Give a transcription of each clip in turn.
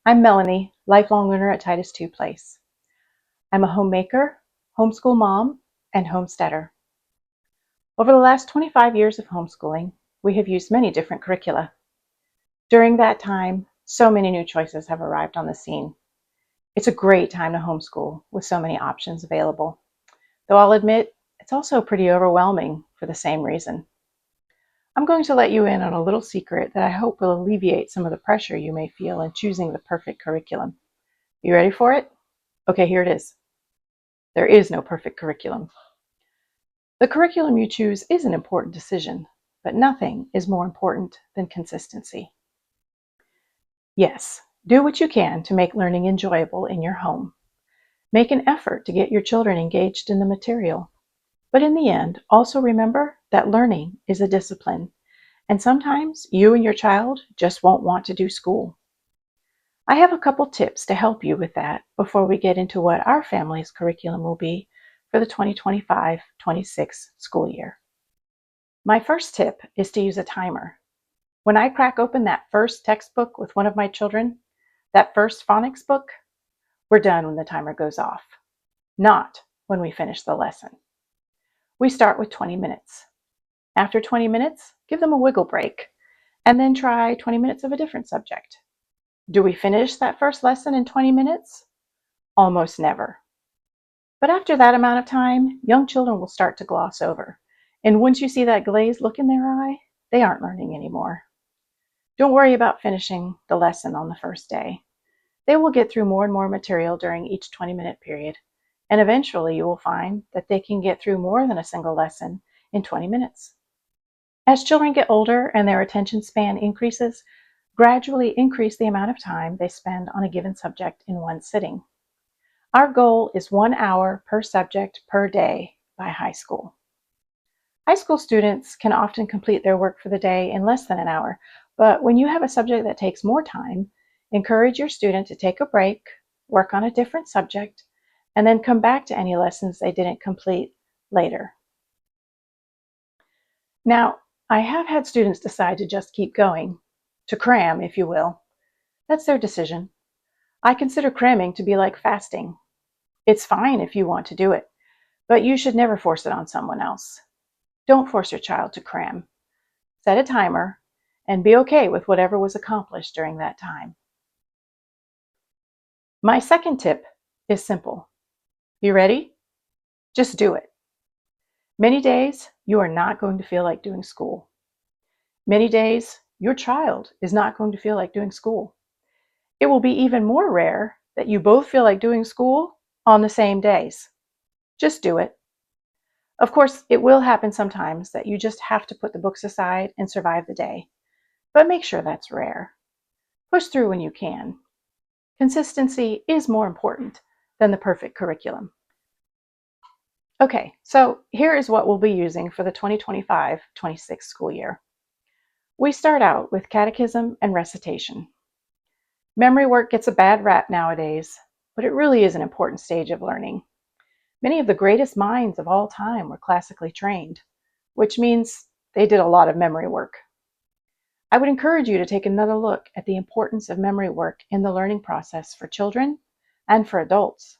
I'm Melanie, lifelong learner at Titus II Place. I'm a homemaker, homeschool mom, and homesteader. Over the last 25 years of homeschooling, we have used many different curricula. During that time, so many new choices have arrived on the scene. It's a great time to homeschool with so many options available, though I'll admit it's also pretty overwhelming for the same reason. I'm going to let you in on a little secret that I hope will alleviate some of the pressure you may feel in choosing the perfect curriculum. You ready for it? Okay, here it is. There is no perfect curriculum. The curriculum you choose is an important decision, but nothing is more important than consistency. Yes, do what you can to make learning enjoyable in your home. Make an effort to get your children engaged in the material. But in the end, also remember that learning is a discipline, and sometimes you and your child just won't want to do school. I have a couple tips to help you with that before we get into what our family's curriculum will be for the 2025-26 school year. My first tip is to use a timer. When I crack open that first textbook with one of my children, that first phonics book, we're done when the timer goes off, not when we finish the lesson. We start with 20 minutes. After 20 minutes, give them a wiggle break, and then try 20 minutes of a different subject. Do we finish that first lesson in 20 minutes? Almost never. But after that amount of time, young children will start to gloss over. And once you see that glazed look in their eye, they aren't learning anymore. Don't worry about finishing the lesson on the first day. They will get through more and more material during each 20-minute period, and eventually you will find that they can get through more than a single lesson in 20 minutes. As children get older and their attention span increases, gradually increase the amount of time they spend on a given subject in one sitting. Our goal is 1 hour per subject per day by high school. High school students can often complete their work for the day in less than an hour, but when you have a subject that takes more time, encourage your student to take a break, work on a different subject, and then come back to any lessons they didn't complete later. Now, I have had students decide to just keep going, to cram, if you will. That's their decision. I consider cramming to be like fasting. It's fine if you want to do it, but you should never force it on someone else. Don't force your child to cram. Set a timer and be okay with whatever was accomplished during that time. My second tip is simple. You ready? Just do it. Many days you are not going to feel like doing school. Many days your child is not going to feel like doing school. It will be even more rare that you both feel like doing school on the same days. Just do it. Of course, it will happen sometimes that you just have to put the books aside and survive the day, but make sure that's rare. Push through when you can. Consistency is more important than the perfect curriculum. Okay, so here is what we'll be using for the 2025-26 school year. We start out with Catechism and recitation. Memory work gets a bad rap nowadays, but it really is an important stage of learning. Many of the greatest minds of all time were classically trained, which means they did a lot of memory work. I would encourage you to take another look at the importance of memory work in the learning process for children and for adults.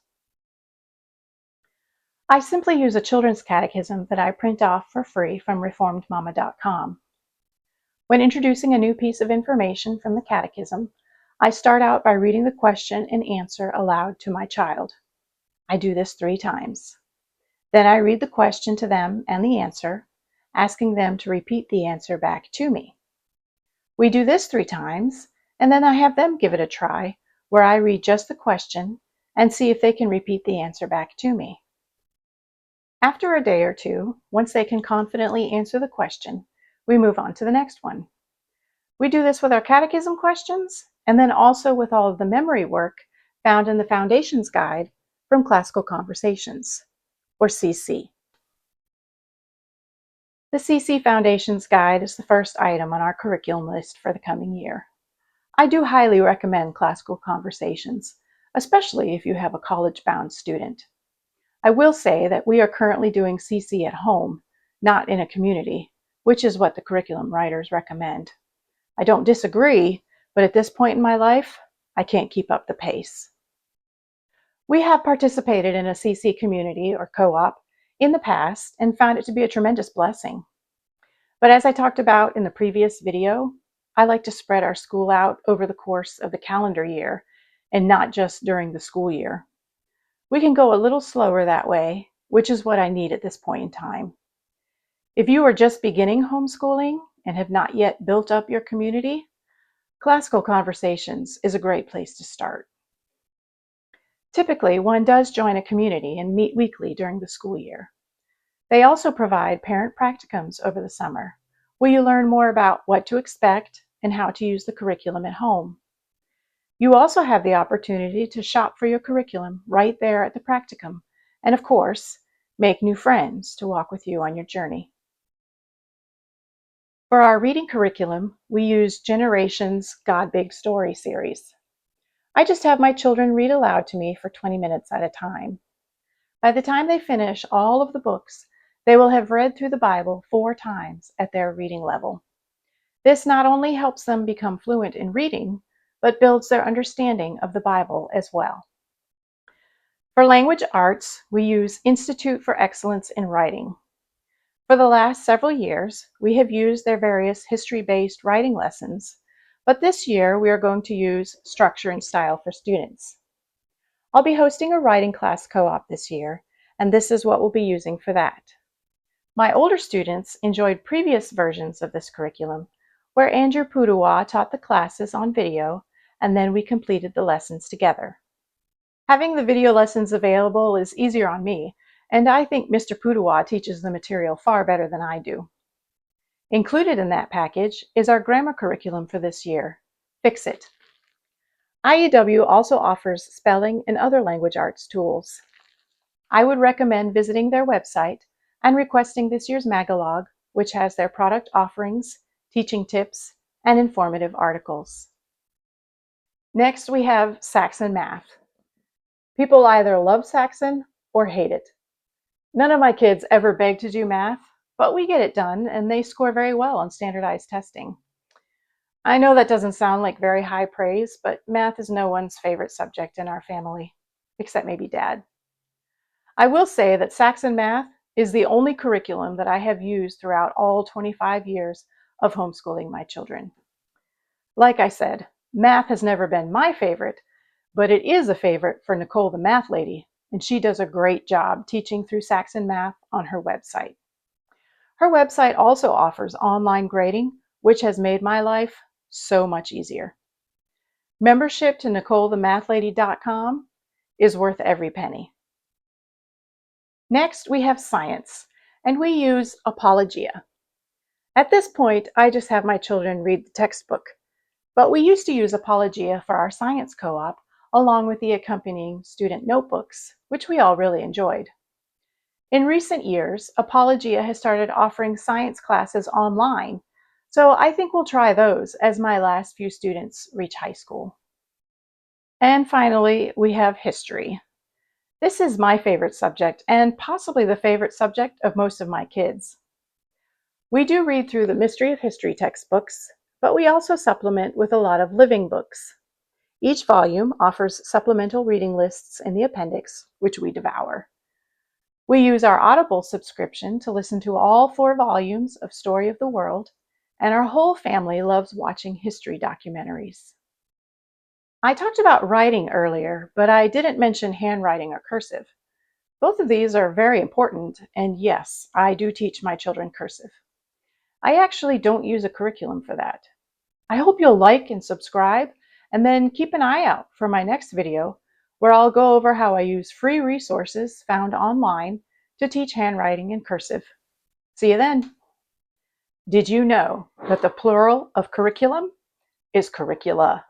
I simply use a children's catechism that I print off for free from reformedmama.com. When introducing a new piece of information from the catechism, I start out by reading the question and answer aloud to my child. I do this 3 times. Then I read the question to them and the answer, asking them to repeat the answer back to me. We do this 3 times, and then I have them give it a try, where I read just the question and see if they can repeat the answer back to me. After a day or two, once they can confidently answer the question, we move on to the next one. We do this with our catechism questions, and then also with all of the memory work found in the Foundations Guide from Classical Conversations, or CC. The CC Foundations Guide is the first item on our curriculum list for the coming year. I do highly recommend Classical Conversations, especially if you have a college-bound student. I will say that we are currently doing CC at home, not in a community, which is what the curriculum writers recommend. I don't disagree, but at this point in my life, I can't keep up the pace. We have participated in a CC community or co-op in the past and found it to be a tremendous blessing. But as I talked about in the previous video, I like to spread our school out over the course of the calendar year and not just during the school year. We can go a little slower that way, which is what I need at this point in time. If you are just beginning homeschooling and have not yet built up your community, Classical Conversations is a great place to start. Typically, one does join a community and meet weekly during the school year. They also provide parent practicums over the summer, where you learn more about what to expect and how to use the curriculum at home. You also have the opportunity to shop for your curriculum right there at the practicum, and of course, make new friends to walk with you on your journey. For our reading curriculum, we use Generations God Big Story series. I just have my children read aloud to me for 20 minutes at a time. By the time they finish all of the books, they will have read through the Bible 4 times at their reading level. This not only helps them become fluent in reading, but builds their understanding of the Bible as well. For language arts, we use Institute for Excellence in Writing. For the last several years, we have used their various history-based writing lessons, but this year we are going to use Structure and Style for Students. I'll be hosting a writing class co-op this year, and this is what we'll be using for that. My older students enjoyed previous versions of this curriculum, where Andrew Pudawa taught the classes on video, and then we completed the lessons together. Having the video lessons available is easier on me, and I think Mr. Pudawa teaches the material far better than I do. Included in that package is our grammar curriculum for this year, Fix It. IEW also offers spelling and other language arts tools. I would recommend visiting their website and requesting this year's Magalog, which has their product offerings, teaching tips, and informative articles. Next, we have Saxon Math. People either love Saxon or hate it. None of my kids ever beg to do math, but we get it done and they score very well on standardized testing. I know that doesn't sound like very high praise, but math is no one's favorite subject in our family, except maybe Dad. I will say that Saxon Math is the only curriculum that I have used throughout all 25 years of homeschooling my children. Like I said, math has never been my favorite, but it is a favorite for Nicole the math lady, and she does a great job teaching through Saxon Math on her website. Her website also offers online grading, which has made my life so much easier. Membership to NicoleTheMathLady.com is worth every penny. Next, we have science, and we use Apologia. At this point, I just have my children read the textbook, but we used to use Apologia for our science co-op, along with the accompanying student notebooks, which we all really enjoyed. In recent years, Apologia has started offering science classes online, so I think we'll try those as my last few students reach high school. And finally, we have history. This is my favorite subject and possibly the favorite subject of most of my kids. We do read through the Mystery of History textbooks, but we also supplement with a lot of living books. Each volume offers supplemental reading lists in the appendix, which we devour. We use our Audible subscription to listen to all 4 volumes of Story of the World, and our whole family loves watching history documentaries. I talked about writing earlier, but I didn't mention handwriting or cursive. Both of these are very important, and yes, I do teach my children cursive. I actually don't use a curriculum for that. I hope you'll like and subscribe, and then keep an eye out for my next video, where I'll go over how I use free resources found online to teach handwriting and cursive. See you then. Did you know that the plural of curriculum is curricula?